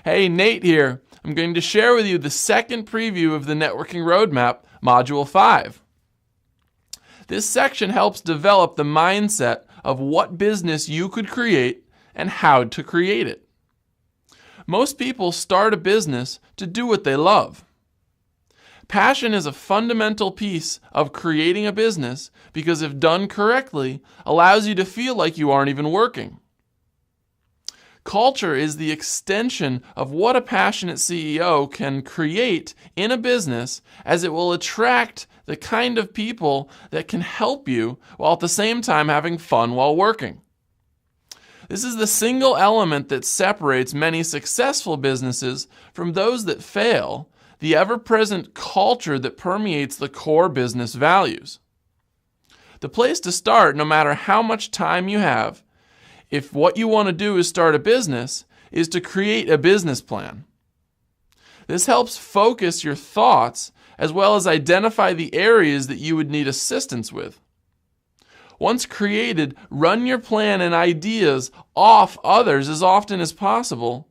Hey, Nate here. I'm going to share with you the second preview of the Networking Roadmap, Module 5. This section helps develop the mindset of what business you could create and how to create it. Most people start a business to do what they love. Passion is a fundamental piece of creating a business because if done correctly, allows you to feel like you aren't even working. Culture is the extension of what a passionate CEO can create in a business, as it will attract the kind of people that can help you while at the same time having fun while working. This is the single element that separates many successful businesses from those that fail, the ever-present culture that permeates the core business values. The place to start, no matter how much time you have, if what you want to do is start a business, is to create a business plan. This helps focus your thoughts as well as identify the areas that you would need assistance with. Once created, run your plan and ideas off others as often as possible.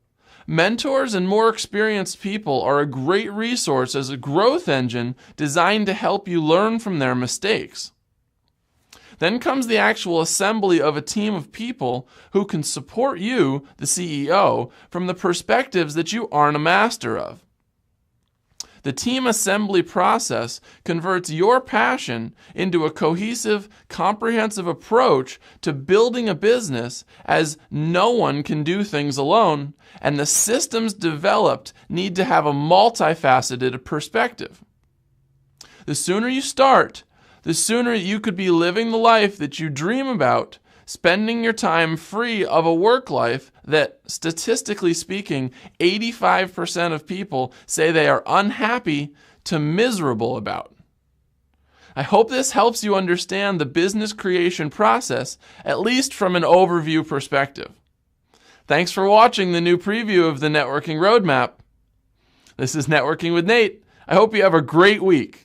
Mentors and more experienced people are a great resource as a growth engine designed to help you learn from their mistakes. Then comes the actual assembly of a team of people who can support you, the CEO, from the perspectives that you aren't a master of. The team assembly process converts your passion into a cohesive, comprehensive approach to building a business, as no one can do things alone, and the systems developed need to have a multifaceted perspective. The sooner you start, the sooner you could be living the life that you dream about, spending your time free of a work life that, statistically speaking, 85% of people say they are unhappy to miserable about. I hope this helps you understand the business creation process, at least from an overview perspective. Thanks for watching the new preview of the Networking Roadmap. This is Networking with Nate. I hope you have a great week.